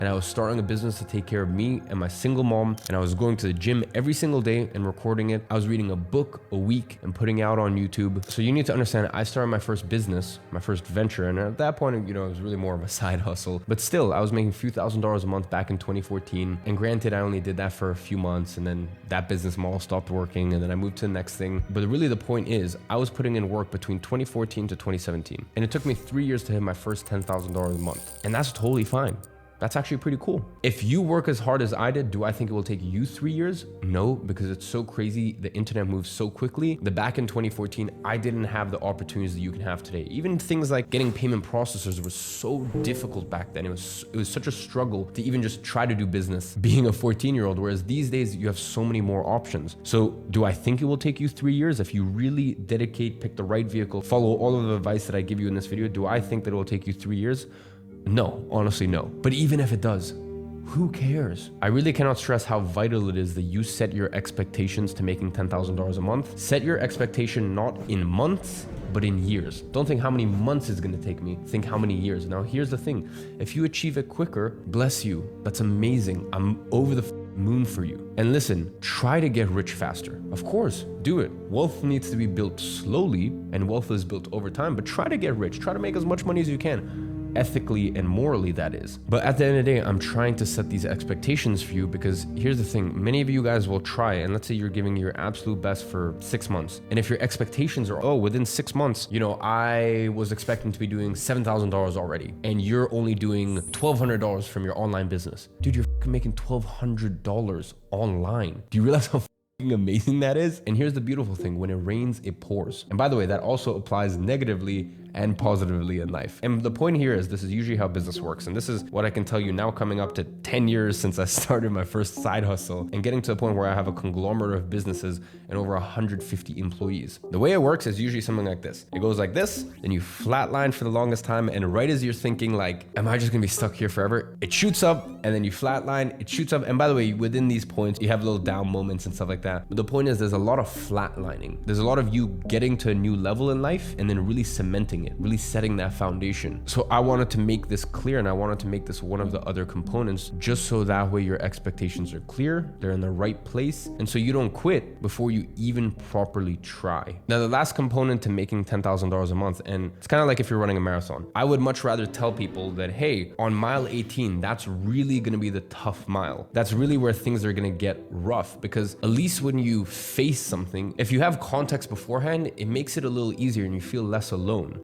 and I was starting a business to take care of me and my single mom, and I was going to the gym every single day and recording it. I was reading a book a week and putting out on YouTube. So you need to understand, I started my first business, my first venture, and at that point, it was really more of a side hustle. But still, I was making a few $1,000s a month back in 2014. And granted, I only did that for a few months, and then that business model stopped working, and then I moved to the next thing. But really the point is, I was putting in work between 2014 to 2017. And it took me 3 years to hit my first $10,000 a month. And that's totally fine. That's actually pretty cool. If you work as hard as I did, do I think it will take you 3 years? No, because it's so crazy. The internet moves so quickly that back in 2014, I didn't have the opportunities that you can have today. Even things like getting payment processors was so difficult back then. It was such a struggle to even just try to do business being a 14-year-old, whereas these days you have so many more options. So do I think it will take you 3 years? If you really dedicate, pick the right vehicle, follow all of the advice that I give you in this video, do I think that it will take you 3 years? No, honestly, no. But even if it does, who cares? I really cannot stress how vital it is that you set your expectations to making $10,000 a month. Set your expectation not in months, but in years. Don't think how many months it's gonna take me. Think how many years. Now, here's the thing. If you achieve it quicker, bless you. That's amazing. I'm over the moon for you. And listen, try to get rich faster. Of course, do it. Wealth needs to be built slowly, and wealth is built over time, but try to get rich. Try to make as much money as you can. Ethically and morally, that is. But at the end of the day, I'm trying to set these expectations for you, because here's the thing. Many of you guys will try, and let's say you're giving your absolute best for 6 months. And if your expectations are, oh, within 6 months, I was expecting to be doing $7,000 already, and you're only doing $1,200 from your online business. Dude, you're making $1,200 online. Do you realize how amazing that is? And here's the beautiful thing. When it rains, it pours. And by the way, that also applies negatively and positively in life. And the point here is, this is usually how business works. And this is what I can tell you now, coming up to 10 years since I started my first side hustle and getting to a point where I have a conglomerate of businesses and over 150 employees. The way it works is usually something like this. It goes like this, then you flatline for the longest time. And right as you're thinking like, am I just gonna be stuck here forever? It shoots up, and then you flatline, it shoots up. And by the way, within these points, you have little down moments and stuff like that. But the point is, there's a lot of flatlining. There's a lot of you getting to a new level in life and then really cementing it, really setting that foundation. So I wanted to make this clear, and I wanted to make this one of the other components, just so that way your expectations are clear, they're in the right place, and so you don't quit before you even properly try. Now, the last component to making $10,000 a month, and it's kind of like if you're running a marathon. I would much rather tell people that, hey, on mile 18, that's really gonna be the tough mile. That's really where things are gonna get rough, because at least when you face something, if you have context beforehand, it makes it a little easier and you feel less alone.